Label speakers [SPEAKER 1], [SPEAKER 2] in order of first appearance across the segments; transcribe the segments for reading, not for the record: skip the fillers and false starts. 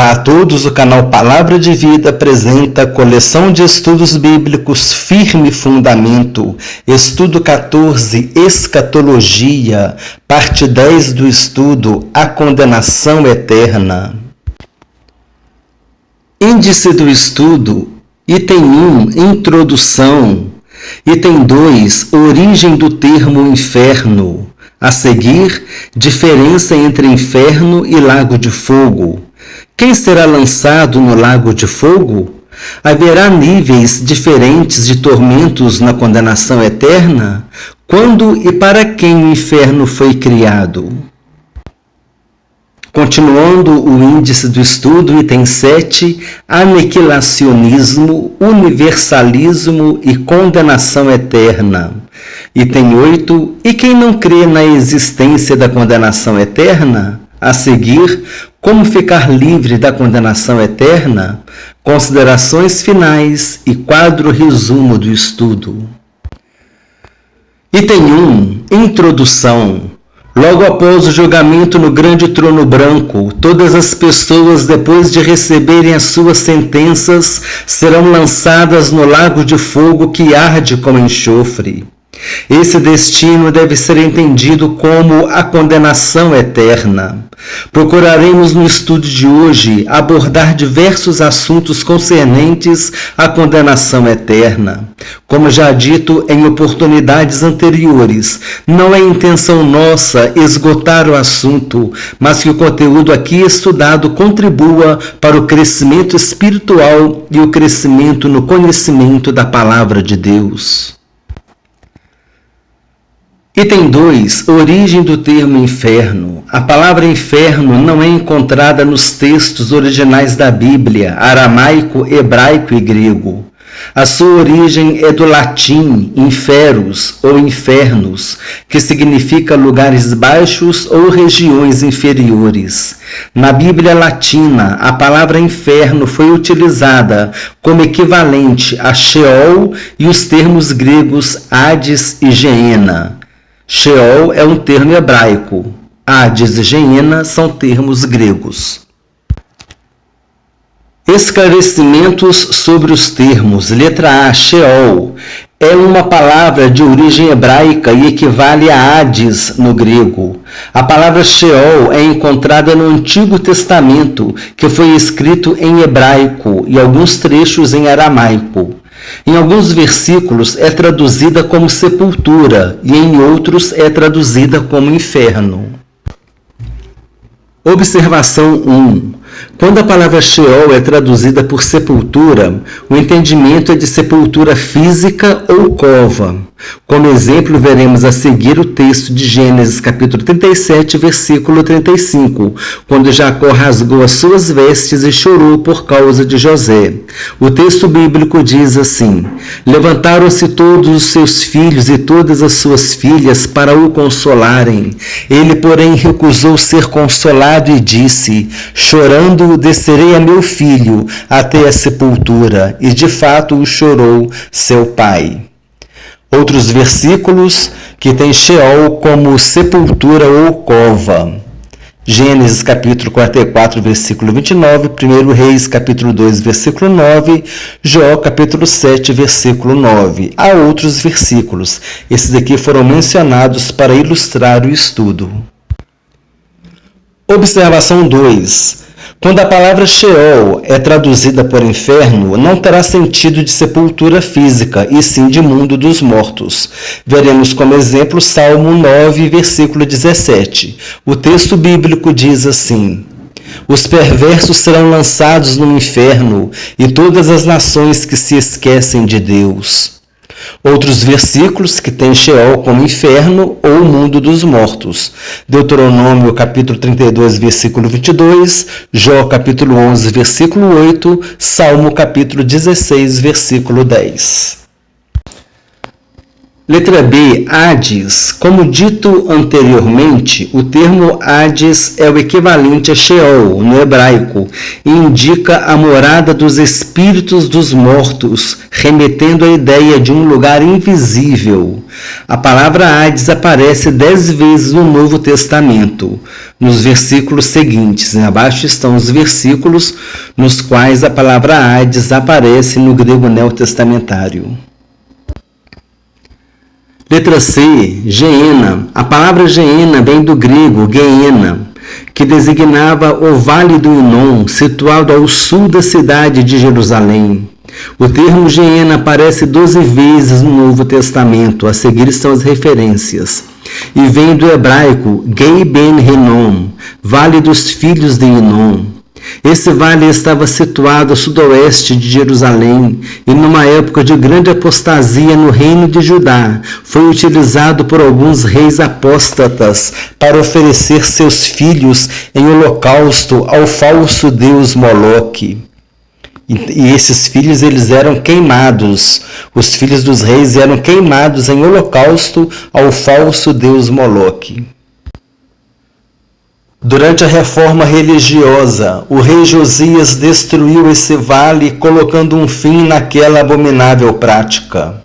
[SPEAKER 1] Olá a todos, o canal Palavra de Vida apresenta a coleção de estudos bíblicos Firme Fundamento, estudo 14, Escatologia, parte 10 do estudo A Condenação Eterna. Índice do estudo, item 1, Introdução, item 2, Origem do termo inferno, a seguir, diferença entre inferno e lago de fogo. Quem será lançado no lago de fogo? Haverá níveis diferentes de tormentos na condenação eterna? Quando e para quem o inferno foi criado? Continuando o índice do estudo, item 7, Aniquilacionismo, Universalismo e Condenação Eterna. Item 8, e quem não crê na existência da condenação eterna? A seguir, como ficar livre da condenação eterna? Considerações finais e quadro resumo do estudo. Item 1, Introdução. Logo após o julgamento no grande trono branco, todas as pessoas, depois de receberem as suas sentenças, serão lançadas no lago de fogo que arde como enxofre. Esse destino deve ser entendido como a condenação eterna. Procuraremos no estudo de hoje abordar diversos assuntos concernentes à condenação eterna. Como já dito em oportunidades anteriores, não é intenção nossa esgotar o assunto, mas que o conteúdo aqui estudado contribua para o crescimento espiritual e o crescimento no conhecimento da Palavra de Deus. Item 2. Origem do termo inferno. A palavra inferno não é encontrada nos textos originais da Bíblia, aramaico, hebraico e grego. A sua origem é do latim inferus ou infernos, que significa lugares baixos ou regiões inferiores. Na Bíblia latina, a palavra inferno foi utilizada como equivalente a Sheol e os termos gregos Hades e Geena. Sheol é um termo hebraico, Hades e Geena são termos gregos. Esclarecimentos sobre os termos. Letra A, Sheol, é uma palavra de origem hebraica e equivale a Hades no grego. A palavra Sheol é encontrada no Antigo Testamento, que foi escrito em hebraico e alguns trechos em aramaico. Em alguns versículos é traduzida como sepultura e em outros é traduzida como inferno. Observação 1. Quando a palavra Sheol é traduzida por sepultura, o entendimento é de sepultura física ou cova. Como exemplo, veremos a seguir o texto de Gênesis capítulo 37, versículo 35, quando Jacó rasgou as suas vestes e chorou por causa de José. O texto bíblico diz assim: Levantaram-se todos os seus filhos e todas as suas filhas para o consolarem. Ele, porém, recusou ser consolado e disse: Chorando, descerei a meu filho até a sepultura. E de fato o chorou seu pai. Outros versículos que tem Sheol como sepultura ou cova. Gênesis capítulo 44, versículo 29, 1 Reis capítulo 2, versículo 9, Jó capítulo 7, versículo 9. Há outros versículos. Esses aqui foram mencionados para ilustrar o estudo. Observação 2. Quando a palavra Sheol é traduzida por inferno, não terá sentido de sepultura física, e sim de mundo dos mortos. Veremos como exemplo Salmo 9, versículo 17. O texto bíblico diz assim: Os perversos serão lançados no inferno, e todas as nações que se esquecem de Deus. Outros versículos que têm Sheol como inferno ou mundo dos mortos. Deuteronômio capítulo 32, versículo 22, Jó capítulo 11, versículo 8, Salmo capítulo 16, versículo 10. Letra B, Hades. Como dito anteriormente, o termo Hades é o equivalente a Sheol, no hebraico, e indica a morada dos espíritos dos mortos, remetendo à ideia de um lugar invisível. A palavra Hades aparece 10 vezes no Novo Testamento, nos versículos seguintes. Abaixo estão os versículos nos quais a palavra Hades aparece no grego neotestamentário. Letra C, Geena. A palavra Geena vem do grego Geena, que designava o Vale do Inom, situado ao sul da cidade de Jerusalém. O termo Geena aparece 12 vezes no Novo Testamento, a seguir estão as referências, e vem do hebraico Gei Ben Hinnom, Vale dos Filhos de Inom. Esse vale estava situado a sudoeste de Jerusalém e, numa época de grande apostasia no reino de Judá, foi utilizado por alguns reis apóstatas para oferecer seus filhos em holocausto ao falso deus Moloque. E esses filhos eles eram queimados. Os filhos dos reis eram queimados em holocausto ao falso deus Moloque. Durante a reforma religiosa, o rei Josias destruiu esse vale, colocando um fim naquela abominável prática.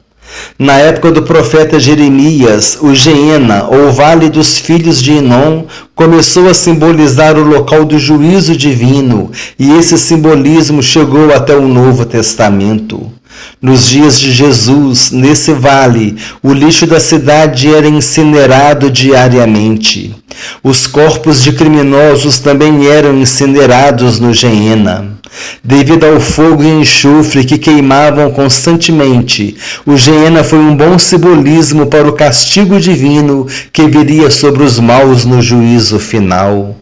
[SPEAKER 1] Na época do profeta Jeremias, o Geena, ou Vale dos Filhos de Inom, começou a simbolizar o local do juízo divino, e esse simbolismo chegou até o Novo Testamento. Nos dias de Jesus, nesse vale, o lixo da cidade era incinerado diariamente. Os corpos de criminosos também eram incinerados no Geena. Devido ao fogo e enxofre que queimavam constantemente, o Geena foi um bom simbolismo para o castigo divino que viria sobre os maus no juízo final.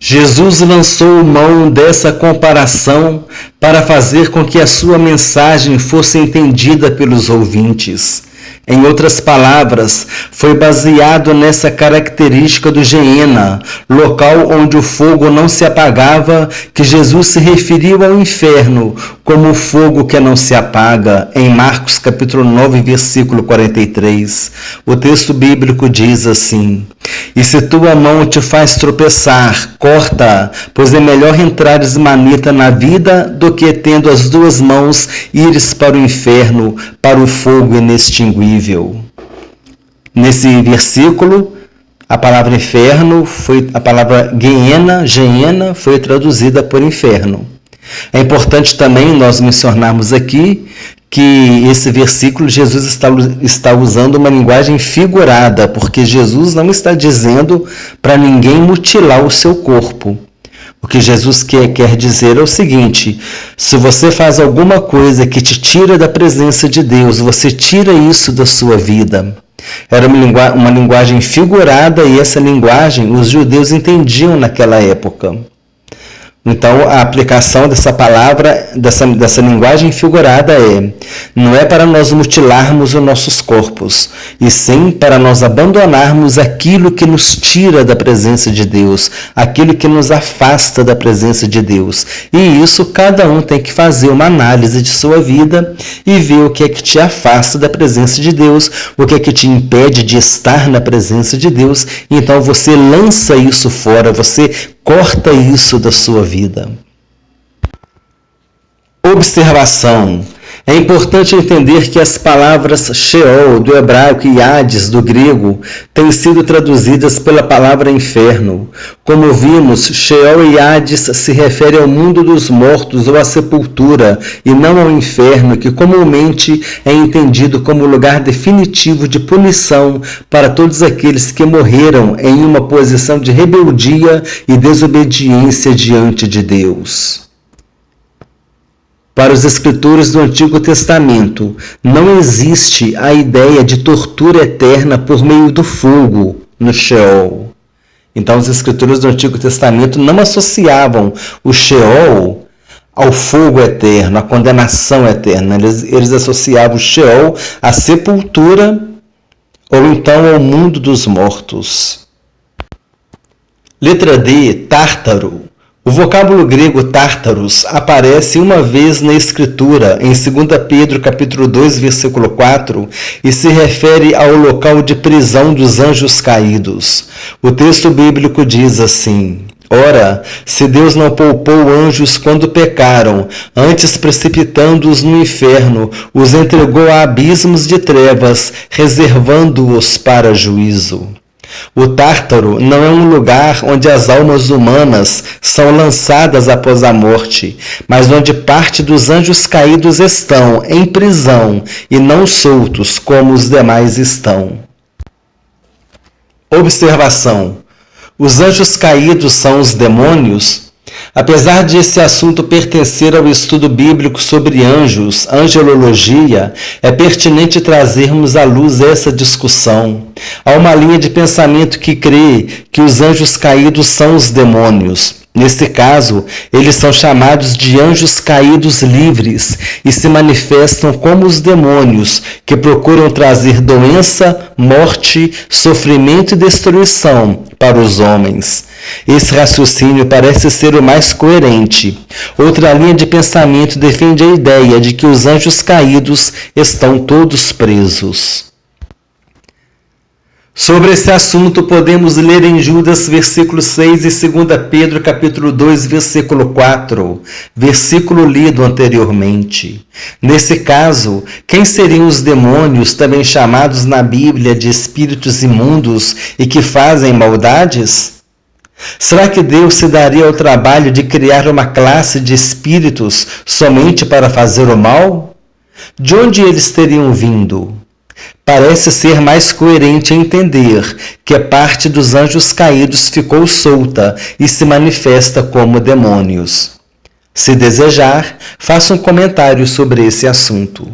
[SPEAKER 1] Jesus lançou mão dessa comparação para fazer com que a sua mensagem fosse entendida pelos ouvintes. Em outras palavras, foi baseado nessa característica do Geena, local onde o fogo não se apagava, que Jesus se referiu ao inferno como o fogo que não se apaga, em Marcos capítulo 9, versículo 43. O texto bíblico diz assim: E se tua mão te faz tropeçar, corta-a, pois é melhor entrares manita na vida do que, tendo as duas mãos, ires para o inferno, para o fogo inextinguível. Nesse versículo, a palavra inferno a palavra Geena foi traduzida por inferno. É importante também nós mencionarmos aqui que esse versículo Jesus está usando uma linguagem figurada, porque Jesus não está dizendo para ninguém mutilar o seu corpo. O que Jesus quer dizer é o seguinte: se você faz alguma coisa que te tira da presença de Deus, você tira isso da sua vida. Era uma linguagem figurada, e essa linguagem os judeus entendiam naquela época. Então, a aplicação dessa palavra, dessa linguagem figurada não é para nós mutilarmos os nossos corpos, e sim para nós abandonarmos aquilo que nos tira da presença de Deus, aquilo que nos afasta da presença de Deus. E isso cada um tem que fazer uma análise de sua vida e ver o que é que te afasta da presença de Deus, o que é que te impede de estar na presença de Deus. Então você lança isso fora, você corta isso da sua vida. Observação. É importante entender que as palavras Sheol, do hebraico, e Hades, do grego, têm sido traduzidas pela palavra inferno. Como vimos, Sheol e Hades se referem ao mundo dos mortos ou à sepultura, e não ao inferno, que comumente é entendido como lugar definitivo de punição para todos aqueles que morreram em uma posição de rebeldia e desobediência diante de Deus. Para os escritores do Antigo Testamento, não existe a ideia de tortura eterna por meio do fogo no Sheol. Então, os escritores do Antigo Testamento não associavam o Sheol ao fogo eterno, à condenação eterna. Eles associavam o Sheol à sepultura ou então ao mundo dos mortos. Letra D, Tártaro. O vocábulo grego tártaros aparece uma vez na Escritura, em 2 Pedro capítulo 2, versículo 4, e se refere ao local de prisão dos anjos caídos. O texto bíblico diz assim: Ora, se Deus não poupou anjos quando pecaram, antes precipitando-os no inferno, os entregou a abismos de trevas, reservando-os para juízo. O Tártaro não é um lugar onde as almas humanas são lançadas após a morte, mas onde parte dos anjos caídos estão em prisão e não soltos como os demais estão. Observação: os anjos caídos são os demônios? Apesar de esse assunto pertencer ao estudo bíblico sobre anjos, angelologia, é pertinente trazermos à luz essa discussão. Há uma linha de pensamento que crê que os anjos caídos são os demônios. Nesse caso, eles são chamados de anjos caídos livres e se manifestam como os demônios, que procuram trazer doença, morte, sofrimento e destruição para os homens. Esse raciocínio parece ser o mais coerente. Outra linha de pensamento defende a ideia de que os anjos caídos estão todos presos. Sobre esse assunto, podemos ler em Judas, versículo 6 e 2 Pedro, capítulo 2, versículo 4, versículo lido anteriormente. Nesse caso, quem seriam os demônios, também chamados na Bíblia de espíritos imundos e que fazem maldades? Será que Deus se daria ao trabalho de criar uma classe de espíritos somente para fazer o mal? De onde eles teriam vindo? Parece ser mais coerente entender que a parte dos anjos caídos ficou solta e se manifesta como demônios. Se desejar, faça um comentário sobre esse assunto.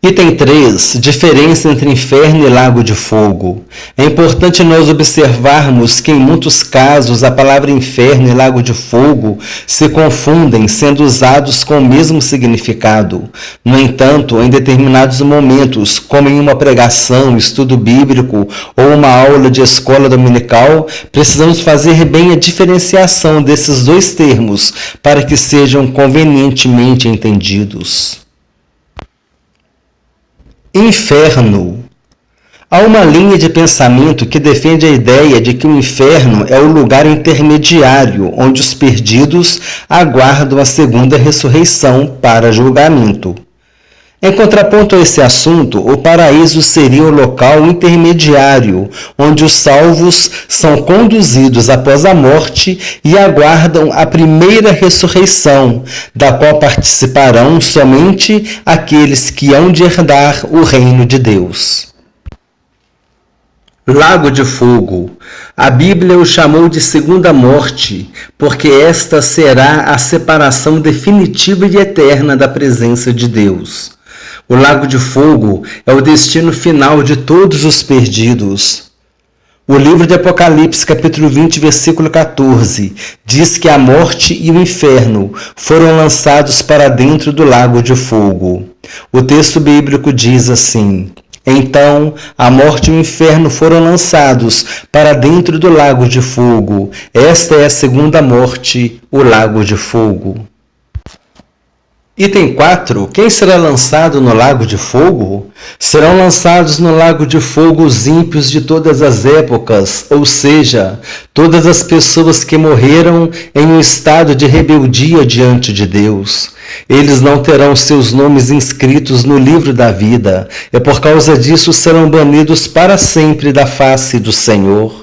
[SPEAKER 1] Item 3. Diferença entre inferno e lago de fogo. É importante nós observarmos que em muitos casos a palavra inferno e lago de fogo se confundem, sendo usados com o mesmo significado. No entanto, em determinados momentos, como em uma pregação, estudo bíblico ou uma aula de escola dominical, precisamos fazer bem a diferenciação desses dois termos para que sejam convenientemente entendidos. Inferno. Há uma linha de pensamento que defende a ideia de que o inferno é o lugar intermediário onde os perdidos aguardam a segunda ressurreição para julgamento. Em contraponto a esse assunto, o paraíso seria o local intermediário, onde os salvos são conduzidos após a morte e aguardam a primeira ressurreição, da qual participarão somente aqueles que hão de herdar o reino de Deus. Lago de fogo. A Bíblia o chamou de segunda morte, porque esta será a separação definitiva e eterna da presença de Deus. O lago de fogo é o destino final de todos os perdidos. O livro de Apocalipse, capítulo 20, versículo 14, diz que a morte e o inferno foram lançados para dentro do lago de fogo. O texto bíblico diz assim: Então a morte e o inferno foram lançados para dentro do lago de fogo. Esta é a segunda morte, o lago de fogo. Item 4. Quem será lançado no lago de fogo? Serão lançados no lago de fogo os ímpios de todas as épocas, ou seja, todas as pessoas que morreram em um estado de rebeldia diante de Deus. Eles não terão seus nomes inscritos no livro da vida, e por causa disso serão banidos para sempre da face do Senhor.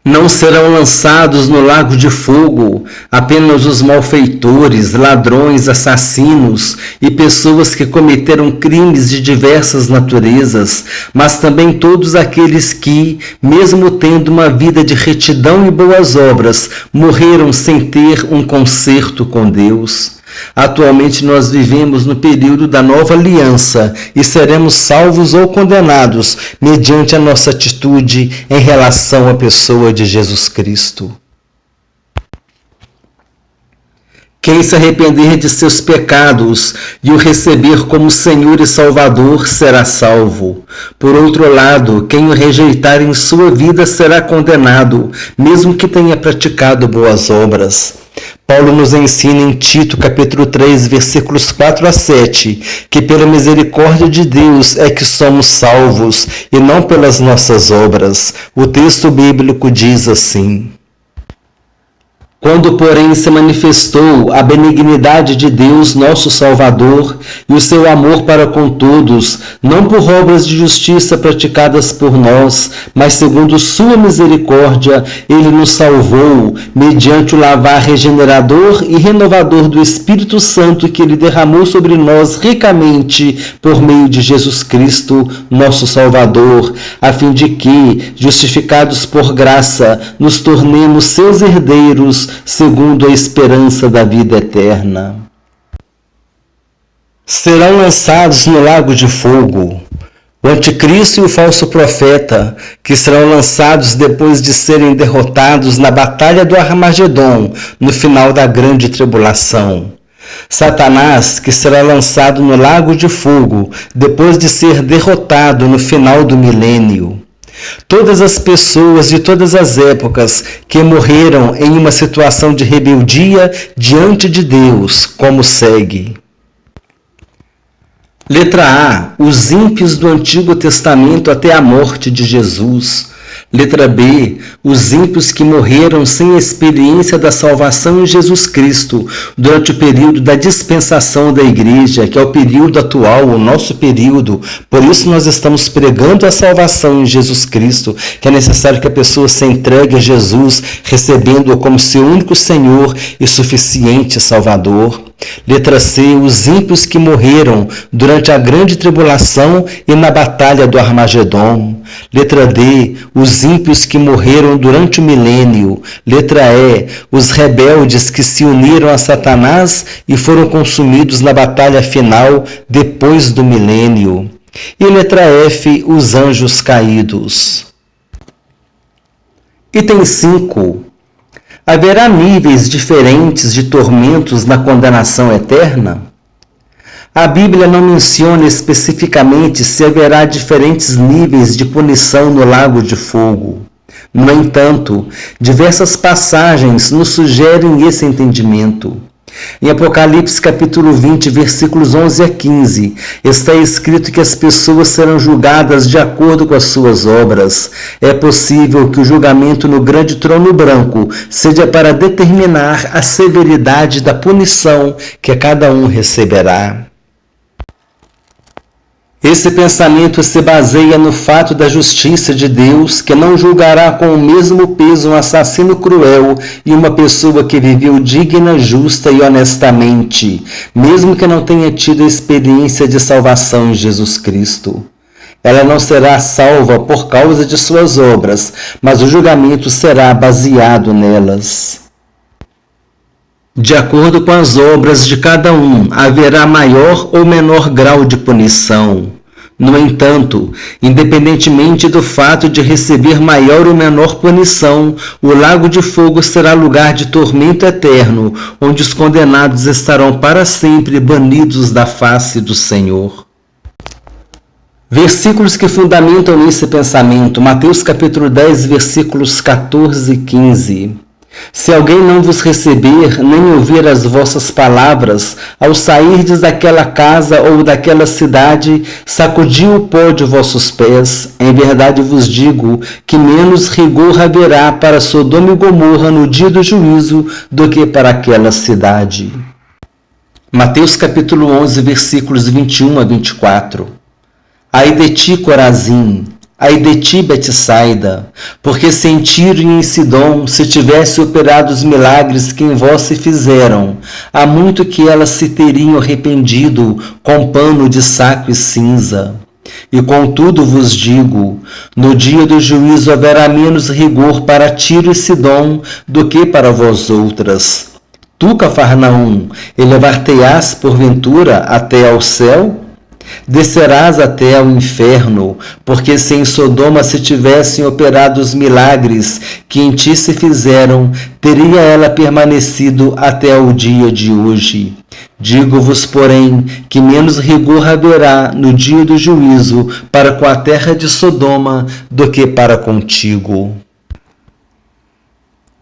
[SPEAKER 1] Não serão lançados no lago de fogo apenas os malfeitores, ladrões, assassinos e pessoas que cometeram crimes de diversas naturezas, mas também todos aqueles que, mesmo tendo uma vida de retidão e boas obras, morreram sem ter um concerto com Deus. Atualmente nós vivemos no período da nova aliança e seremos salvos ou condenados mediante a nossa atitude em relação à pessoa de Jesus Cristo. Quem se arrepender de seus pecados e o receber como Senhor e Salvador será salvo. Por outro lado, quem o rejeitar em sua vida será condenado, mesmo que tenha praticado boas obras. Paulo nos ensina em Tito, capítulo 3, versículos 4 a 7, que pela misericórdia de Deus é que somos salvos, e não pelas nossas obras. O texto bíblico diz assim: Quando, porém, se manifestou a benignidade de Deus, nosso Salvador, e o seu amor para com todos, não por obras de justiça praticadas por nós, mas segundo sua misericórdia, ele nos salvou, mediante o lavar regenerador e renovador do Espírito Santo que ele derramou sobre nós ricamente por meio de Jesus Cristo, nosso Salvador, a fim de que, justificados por graça, nos tornemos seus herdeiros, segundo a esperança da vida eterna. Serão lançados no lago de fogo o anticristo e o falso profeta, que serão lançados depois de serem derrotados na batalha do Armagedon, no final da grande tribulação. Satanás, que será lançado no lago de fogo, depois de ser derrotado no final do milênio. Todas as pessoas de todas as épocas que morreram em uma situação de rebeldia diante de Deus, como segue. Letra A. Os ímpios do Antigo Testamento até a morte de Jesus. Letra B. Os ímpios que morreram sem a experiência da salvação em Jesus Cristo durante o período da dispensação da Igreja, que é o período atual, o nosso período. Por isso nós estamos pregando a salvação em Jesus Cristo, que é necessário que a pessoa se entregue a Jesus, recebendo-o como seu único Senhor e suficiente Salvador. Letra C. Os ímpios que morreram durante a grande tribulação e na batalha do Armagedon. Letra D. Os ímpios que morreram durante o milênio. Letra E. Os rebeldes que se uniram a Satanás e foram consumidos na batalha final depois do milênio. E letra F. Os anjos caídos. Item 5. Haverá níveis diferentes de tormentos na condenação eterna? A Bíblia não menciona especificamente se haverá diferentes níveis de punição no lago de fogo. No entanto, diversas passagens nos sugerem esse entendimento. Em Apocalipse capítulo 20, versículos 11 a 15, está escrito que as pessoas serão julgadas de acordo com as suas obras. É possível que o julgamento no grande trono branco seja para determinar a severidade da punição que cada um receberá. Esse pensamento se baseia no fato da justiça de Deus, que não julgará com o mesmo peso um assassino cruel e uma pessoa que viveu digna, justa e honestamente, mesmo que não tenha tido a experiência de salvação em Jesus Cristo. Ela não será salva por causa de suas obras, mas o julgamento será baseado nelas. De acordo com as obras de cada um, haverá maior ou menor grau de punição. No entanto, independentemente do fato de receber maior ou menor punição, o lago de fogo será lugar de tormento eterno, onde os condenados estarão para sempre banidos da face do Senhor. Versículos que fundamentam esse pensamento. Mateus capítulo 10, versículos 14 e 15. Se alguém não vos receber, nem ouvir as vossas palavras, ao sairdes daquela casa ou daquela cidade, sacudi o pó de vossos pés. Em verdade vos digo que menos rigor haverá para Sodoma e Gomorra no dia do juízo do que para aquela cidade. Mateus capítulo 11, versículos 21 a 24. Ai de ti, Corazim! Ai de ti, Betsaida, porque se em Tiro e em Sidom se tivesse operado os milagres que em vós se fizeram, há muito que elas se teriam arrependido com pano de saco e cinza. E contudo vos digo, no dia do juízo haverá menos rigor para Tiro e Sidom do que para vós outras. Tu, Cafarnaum, elevar-te-ás porventura até ao céu? Descerás até ao inferno, porque se em Sodoma se tivessem operado os milagres que em ti se fizeram, teria ela permanecido até ao dia de hoje. Digo-vos, porém, que menos rigor haverá no dia do juízo para com a terra de Sodoma do que para contigo.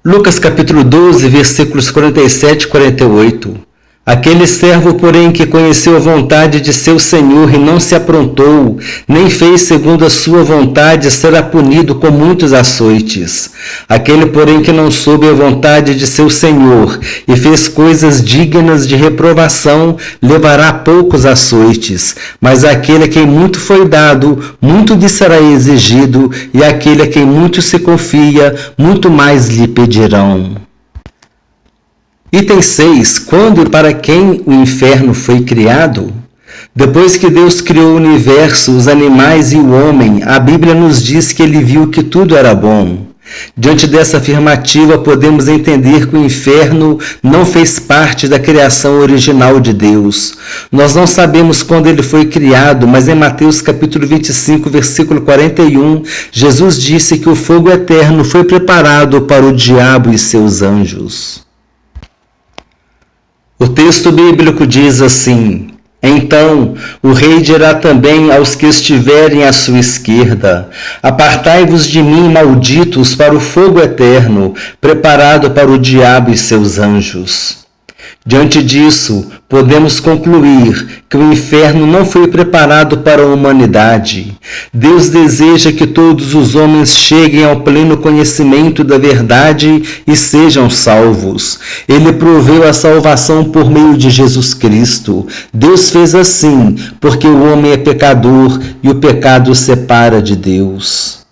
[SPEAKER 1] Lucas capítulo 12, versículos 47 e 48. Aquele servo, porém, que conheceu a vontade de seu senhor e não se aprontou, nem fez segundo a sua vontade, será punido com muitos açoites. Aquele, porém, que não soube a vontade de seu senhor e fez coisas dignas de reprovação, levará poucos açoites. Mas aquele a quem muito foi dado, muito lhe será exigido, e aquele a quem muito se confia, muito mais lhe pedirão. Item 6. Quando e para quem o inferno foi criado? Depois que Deus criou o universo, os animais e o homem, a Bíblia nos diz que ele viu que tudo era bom. Diante dessa afirmativa, podemos entender que o inferno não fez parte da criação original de Deus. Nós não sabemos quando ele foi criado, mas em Mateus capítulo 25, versículo 41, Jesus disse que o fogo eterno foi preparado para o diabo e seus anjos. O texto bíblico diz assim: então o rei dirá também aos que estiverem à sua esquerda: apartai-vos de mim, malditos, para o fogo eterno, preparado para o diabo e seus anjos. Diante disso, podemos concluir que o inferno não foi preparado para a humanidade. Deus deseja que todos os homens cheguem ao pleno conhecimento da verdade e sejam salvos. Ele proveu a salvação por meio de Jesus Cristo. Deus fez assim, porque o homem é pecador e o pecado o separa de Deus.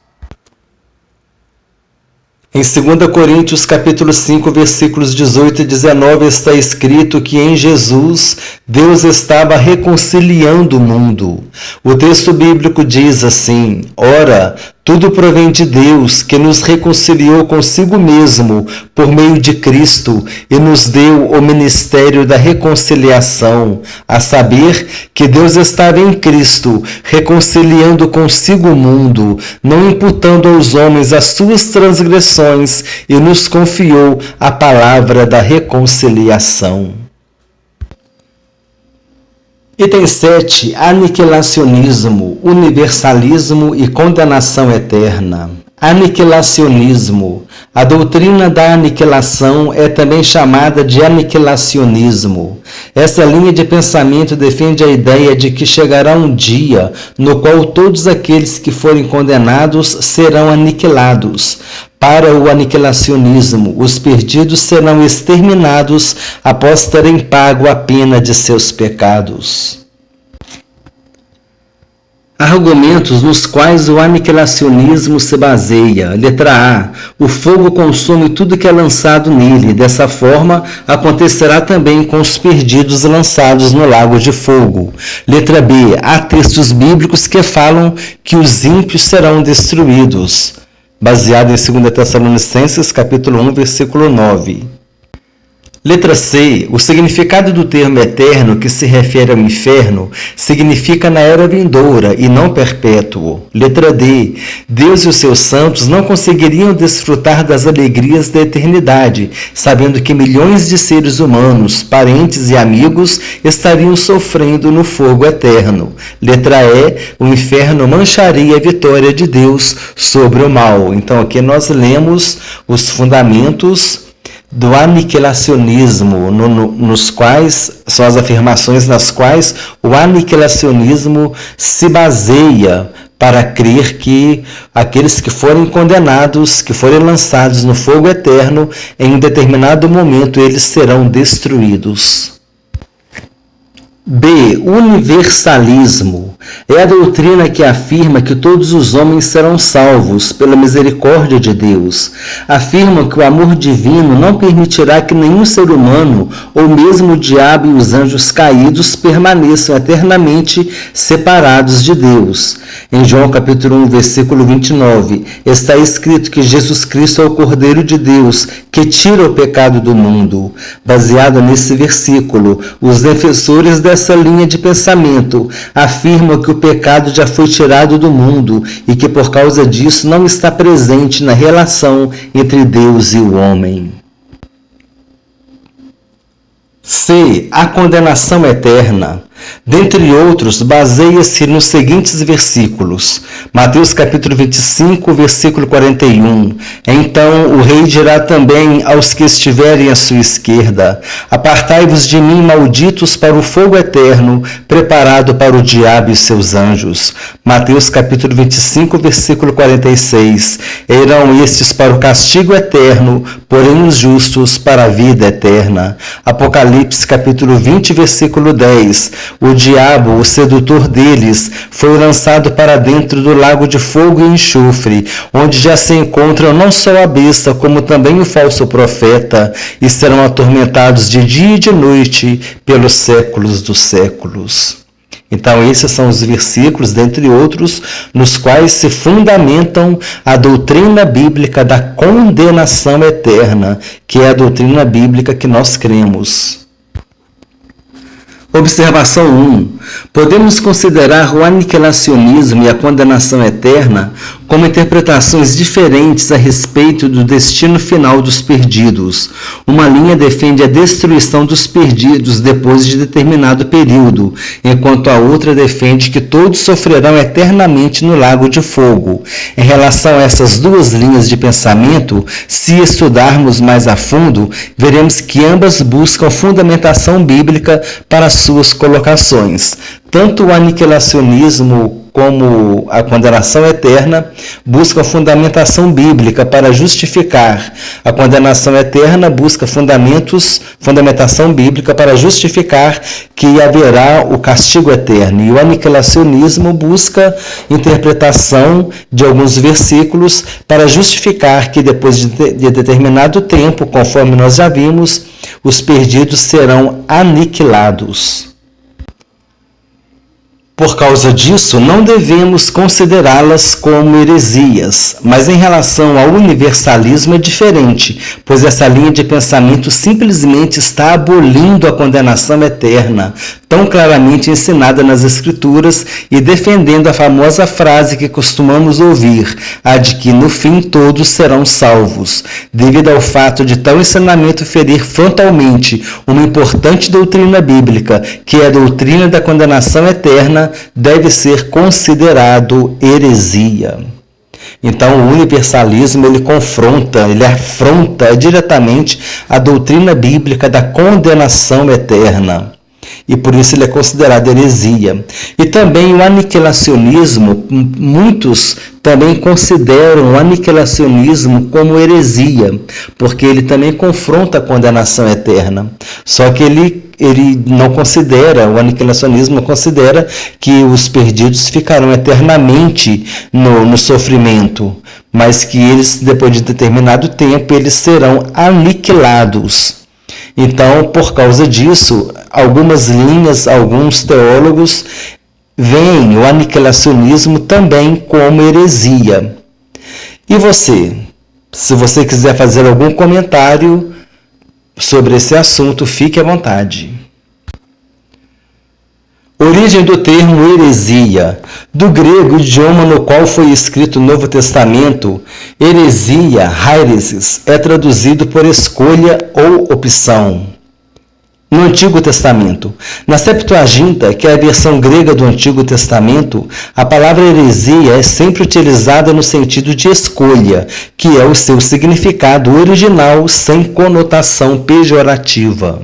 [SPEAKER 1] Em 2 Coríntios capítulo 5, versículos 18 e 19 está escrito que em Jesus Deus estava reconciliando o mundo. O texto bíblico diz assim: ora, tudo provém de Deus, que nos reconciliou consigo mesmo por meio de Cristo e nos deu o ministério da reconciliação, a saber, que Deus estava em Cristo, reconciliando consigo o mundo, não imputando aos homens as suas transgressões, e nos confiou a palavra da reconciliação. Item 7. Aniquilacionismo, universalismo e condenação eterna. Aniquilacionismo. A doutrina da aniquilação é também chamada de aniquilacionismo. Essa linha de pensamento defende a ideia de que chegará um dia no qual todos aqueles que forem condenados serão aniquilados. Para o aniquilacionismo, os perdidos serão exterminados após terem pago a pena de seus pecados. Argumentos nos quais o aniquilacionismo se baseia. Letra A. O fogo consome tudo que é lançado nele. Dessa forma, acontecerá também com os perdidos lançados no lago de fogo. Letra B. Há textos bíblicos que falam que os ímpios serão destruídos. Baseado em 2 Tessalonicenses, capítulo 1, versículo 9. Letra C. O significado do termo eterno, que se refere ao inferno, significa na era vindoura e não perpétuo. Letra D. Deus e os seus santos não conseguiriam desfrutar das alegrias da eternidade, sabendo que milhões de seres humanos, parentes e amigos estariam sofrendo no fogo eterno. Letra E. O inferno mancharia a vitória de Deus sobre o mal. Então aqui nós lemos os fundamentos do aniquilacionismo, nos quais são as afirmações nas quais o aniquilacionismo se baseia para crer que aqueles que forem condenados, que forem lançados no fogo eterno, em um determinado momento eles serão destruídos. B. Universalismo. É a doutrina que afirma que todos os homens serão salvos pela misericórdia de Deus. Afirma que o amor divino não permitirá que nenhum ser humano, ou mesmo o diabo e os anjos caídos, permaneçam eternamente separados de Deus. Em João capítulo 1, versículo 29, está escrito que Jesus Cristo é o Cordeiro de Deus, que tira o pecado do mundo. Baseado nesse versículo, os defensores dessa linha de pensamento afirmam que o pecado já foi tirado do mundo e que por causa disso não está presente na relação entre Deus e o homem. C. A condenação eterna. Dentre outros, baseia-se nos seguintes versículos. Mateus capítulo 25, versículo 41. Então o rei dirá também aos que estiverem à sua esquerda: apartai-vos de mim, malditos, para o fogo eterno, preparado para o diabo e seus anjos. Mateus capítulo 25, versículo 46. Irão estes para o castigo eterno, porém os justos para a vida eterna. Apocalipse capítulo 20, versículo 10. O diabo, o sedutor deles, foi lançado para dentro do lago de fogo e enxofre, onde já se encontram não só a besta, como também o falso profeta, e serão atormentados de dia e de noite pelos séculos dos séculos. Então, esses são os versículos, dentre outros, nos quais se fundamentam a doutrina bíblica da condenação eterna, que é a doutrina bíblica que nós cremos. Observação 1. Podemos considerar o aniquilacionismo e a condenação eterna como interpretações diferentes a respeito do destino final dos perdidos. Uma linha defende a destruição dos perdidos depois de determinado período, enquanto a outra defende que todos sofrerão eternamente no lago de fogo. Em relação a essas duas linhas de pensamento, se estudarmos mais a fundo, veremos que ambas buscam fundamentação bíblica para suas colocações. Tanto o aniquilacionismo como a condenação eterna buscam fundamentação bíblica para justificar. A condenação eterna busca fundamentação bíblica para justificar que haverá o castigo eterno. E o aniquilacionismo busca interpretação de alguns versículos para justificar que depois de determinado tempo, conforme nós já vimos, os perdidos serão aniquilados. Por causa disso, não devemos considerá-las como heresias, mas em relação ao universalismo é diferente, pois essa linha de pensamento simplesmente está abolindo a condenação eterna, tão claramente ensinada nas Escrituras, e defendendo a famosa frase que costumamos ouvir, a de que no fim todos serão salvos. Devido ao fato de tal ensinamento ferir frontalmente uma importante doutrina bíblica, que é a doutrina da condenação eterna, deve ser considerado heresia. Então, o universalismo ele afronta diretamente a doutrina bíblica da condenação eterna. E por isso ele é considerado heresia. E também o aniquilacionismo, muitos também consideram o aniquilacionismo como heresia, porque ele também confronta a condenação eterna. Só que ele não considera, o aniquilacionismo considera que os perdidos ficarão eternamente no sofrimento, mas que eles, depois de determinado tempo, eles serão aniquilados. Então, por causa disso, algumas linhas, alguns teólogos veem o aniquilacionismo também como heresia. E você? Se você quiser fazer algum comentário sobre esse assunto, fique à vontade. Origem do termo heresia. Do grego, idioma no qual foi escrito o Novo Testamento, heresia, hairesis, é traduzido por escolha ou opção. No Antigo Testamento, na Septuaginta, que é a versão grega do Antigo Testamento, a palavra heresia é sempre utilizada no sentido de escolha, que é o seu significado original sem conotação pejorativa.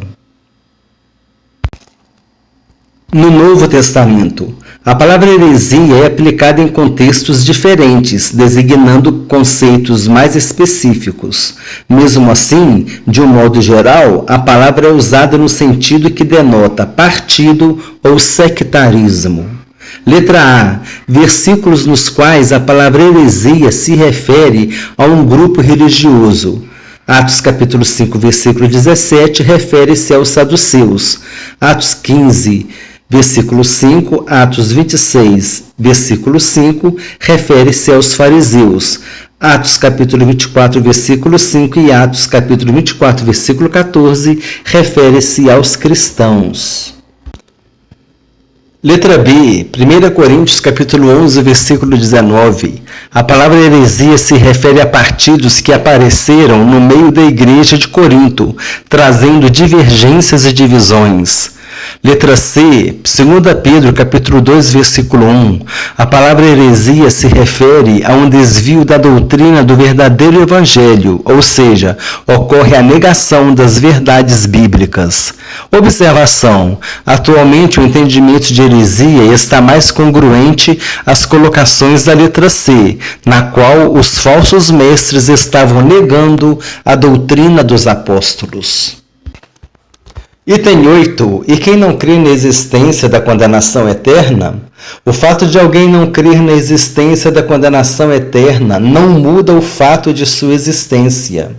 [SPEAKER 1] No Novo Testamento, a palavra heresia é aplicada em contextos diferentes, designando conceitos mais específicos. Mesmo assim, de um modo geral, a palavra é usada no sentido que denota partido ou sectarismo. Letra A. Versículos nos quais a palavra heresia se refere a um grupo religioso. Atos capítulo 5, versículo 17, refere-se aos saduceus. Atos 15, versículo 5, Atos 26, versículo 5, refere-se aos fariseus. Atos capítulo 24, versículo 5 e Atos capítulo 24, versículo 14, refere-se aos cristãos. Letra B, 1 Coríntios capítulo 11, versículo 19. A palavra heresia se refere a partidos que apareceram no meio da igreja de Corinto, trazendo divergências e divisões. Letra C, 2 Pedro capítulo 2, versículo 1. A palavra heresia se refere a um desvio da doutrina do verdadeiro evangelho, ou seja, ocorre a negação das verdades bíblicas. Observação: atualmente o entendimento de heresia está mais congruente às colocações da letra C, na qual os falsos mestres estavam negando a doutrina dos apóstolos. Item 8. E quem não crê na existência da condenação eterna? O fato de alguém não crer na existência da condenação eterna não muda o fato de sua existência.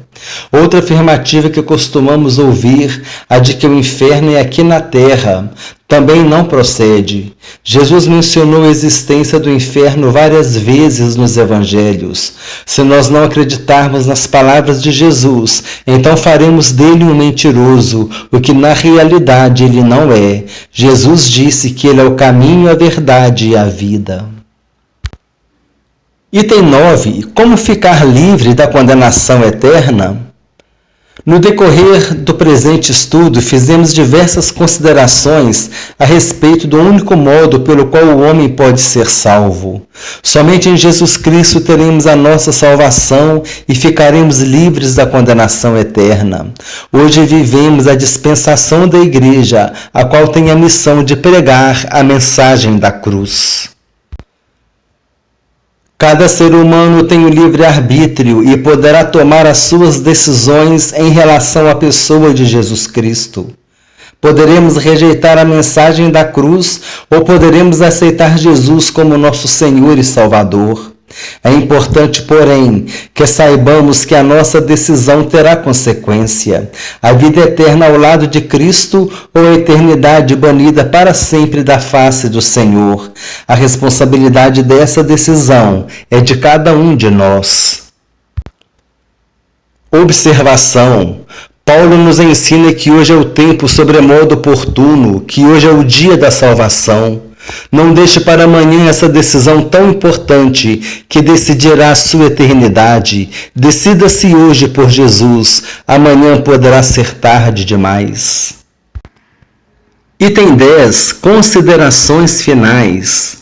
[SPEAKER 1] Outra afirmativa que costumamos ouvir, a de que o inferno é aqui na terra, também não procede. Jesus mencionou a existência do inferno várias vezes nos evangelhos. Se nós não acreditarmos nas palavras de Jesus, então faremos dele um mentiroso, o que na realidade ele não é. Jesus disse que ele é o caminho, a verdade e a vida. Item 9. Como ficar livre da condenação eterna? No decorrer do presente estudo, fizemos diversas considerações a respeito do único modo pelo qual o homem pode ser salvo. Somente em Jesus Cristo teremos a nossa salvação e ficaremos livres da condenação eterna. Hoje vivemos a dispensação da Igreja, a qual tem a missão de pregar a mensagem da cruz. Cada ser humano tem o livre-arbítrio e poderá tomar as suas decisões em relação à pessoa de Jesus Cristo. Poderemos rejeitar a mensagem da cruz ou poderemos aceitar Jesus como nosso Senhor e Salvador. É importante, porém, que saibamos que a nossa decisão terá consequência: a vida eterna ao lado de Cristo ou a eternidade banida para sempre da face do Senhor. A responsabilidade dessa decisão é de cada um de nós. Observação: Paulo nos ensina que hoje é o tempo sobremodo oportuno, que hoje é o dia da salvação. Não deixe para amanhã essa decisão tão importante que decidirá a sua eternidade. Decida-se hoje por Jesus, amanhã poderá ser tarde demais. Item 10. Considerações finais.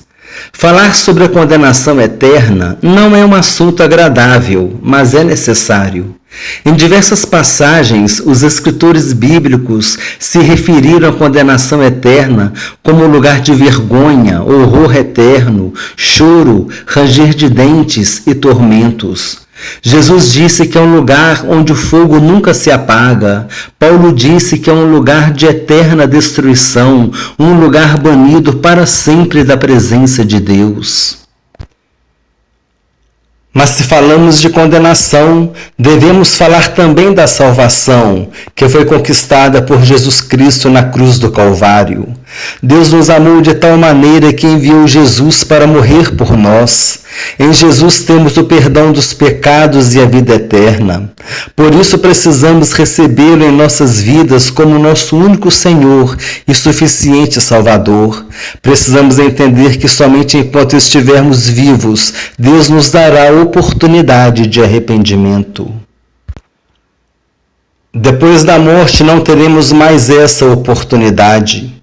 [SPEAKER 1] Falar sobre a condenação eterna não é um assunto agradável, mas é necessário. Em diversas passagens, os escritores bíblicos se referiram à condenação eterna como lugar de vergonha, horror eterno, choro, ranger de dentes e tormentos. Jesus disse que é um lugar onde o fogo nunca se apaga. Paulo disse que é um lugar de eterna destruição, um lugar banido para sempre da presença de Deus. Mas se falamos de condenação, devemos falar também da salvação, que foi conquistada por Jesus Cristo na cruz do Calvário. Deus nos amou de tal maneira que enviou Jesus para morrer por nós. Em Jesus temos o perdão dos pecados e a vida eterna. Por isso precisamos recebê-lo em nossas vidas como nosso único Senhor e suficiente Salvador. Precisamos entender que somente enquanto estivermos vivos, Deus nos dará a oportunidade de arrependimento. Depois da morte não teremos mais essa oportunidade.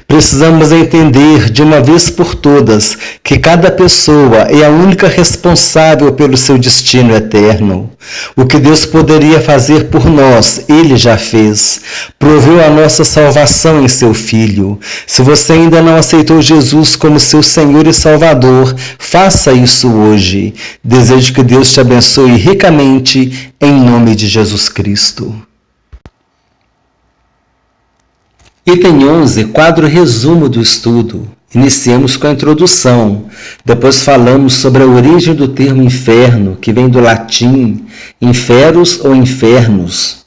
[SPEAKER 1] Precisamos entender de uma vez por todas que cada pessoa é a única responsável pelo seu destino eterno. O que Deus poderia fazer por nós, Ele já fez. Proveu a nossa salvação em seu Filho. Se você ainda não aceitou Jesus como seu Senhor e Salvador, faça isso hoje. Desejo que Deus te abençoe ricamente, em nome de Jesus Cristo. Item 11. Quadro resumo do estudo. Iniciemos com a introdução, depois falamos sobre a origem do termo inferno, que vem do latim inferus ou infernos,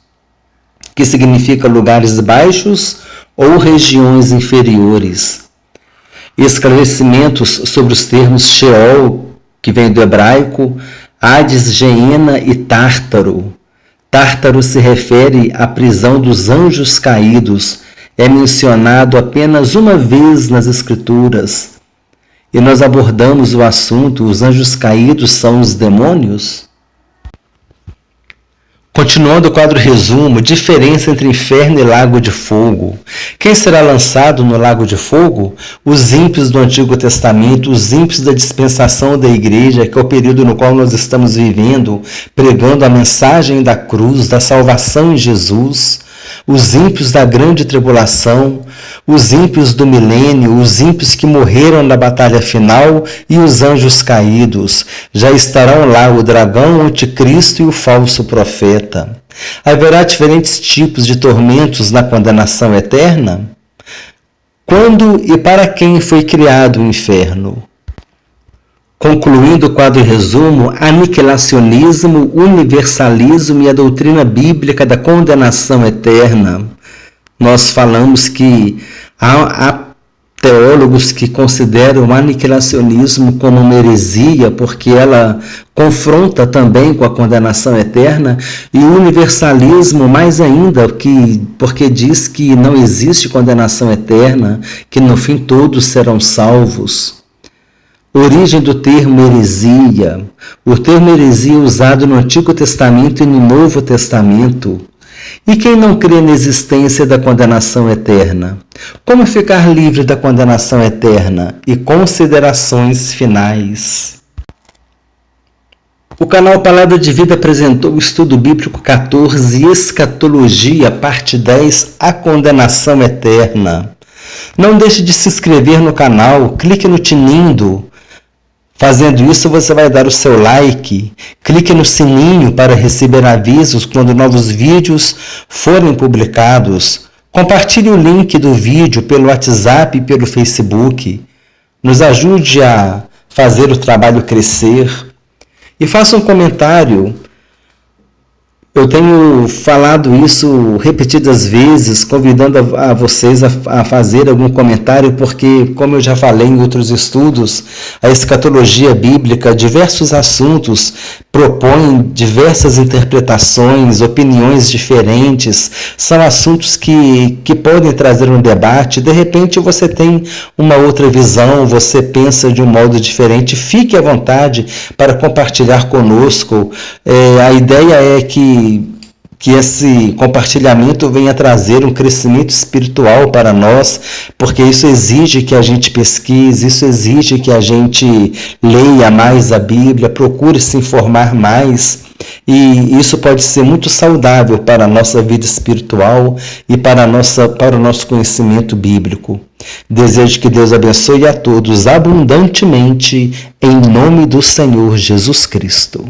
[SPEAKER 1] que significa lugares baixos ou regiões inferiores. Esclarecimentos sobre os termos Sheol, que vem do hebraico, Hades, Geena e Tártaro. Tártaro se refere à prisão dos anjos caídos, é mencionado apenas uma vez nas Escrituras. E nós abordamos o assunto: os anjos caídos são os demônios? Continuando o quadro resumo, diferença entre inferno e lago de fogo. Quem será lançado no lago de fogo? Os ímpios do Antigo Testamento, os ímpios da dispensação da igreja, que é o período no qual nós estamos vivendo, pregando a mensagem da cruz, da salvação em Jesus. Os ímpios da grande tribulação, os ímpios do milênio, os ímpios que morreram na batalha final e os anjos caídos. Já estarão lá o dragão, o anticristo e o falso profeta. Haverá diferentes tipos de tormentos na condenação eterna? Quando e para quem foi criado o inferno? Concluindo o quadro resumo, aniquilacionismo, universalismo e a doutrina bíblica da condenação eterna. Nós falamos que há teólogos que consideram o aniquilacionismo como uma heresia, porque ela confronta também com a condenação eterna, e o universalismo mais ainda, porque diz que não existe condenação eterna, que no fim todos serão salvos. Origem do termo heresia. O termo heresia é usado no Antigo Testamento e no Novo Testamento. E quem não crê na existência da condenação eterna? Como ficar livre da condenação eterna? E considerações finais. O canal Palavra de Vida apresentou o estudo bíblico 14, Escatologia, parte 10, a condenação eterna. Não deixe de se inscrever no canal, clique no sininho. Fazendo isso, você vai dar o seu like, clique no sininho para receber avisos quando novos vídeos forem publicados. Compartilhe o link do vídeo pelo WhatsApp e pelo Facebook. Nos ajude a fazer o trabalho crescer. E faça um comentário. Eu tenho falado isso repetidas vezes, convidando a vocês a fazer algum comentário, porque, como eu já falei em outros estudos, a escatologia bíblica, diversos assuntos, propõem diversas interpretações, opiniões diferentes, são assuntos que podem trazer um debate. De repente você tem uma outra visão, você pensa de um modo diferente, fique à vontade para compartilhar conosco. A ideia é que esse compartilhamento venha trazer um crescimento espiritual para nós, porque isso exige que a gente pesquise, isso exige que a gente leia mais a Bíblia, procure se informar mais, e isso pode ser muito saudável para a nossa vida espiritual e para o nosso conhecimento bíblico. Desejo que Deus abençoe a todos abundantemente, em nome do Senhor Jesus Cristo.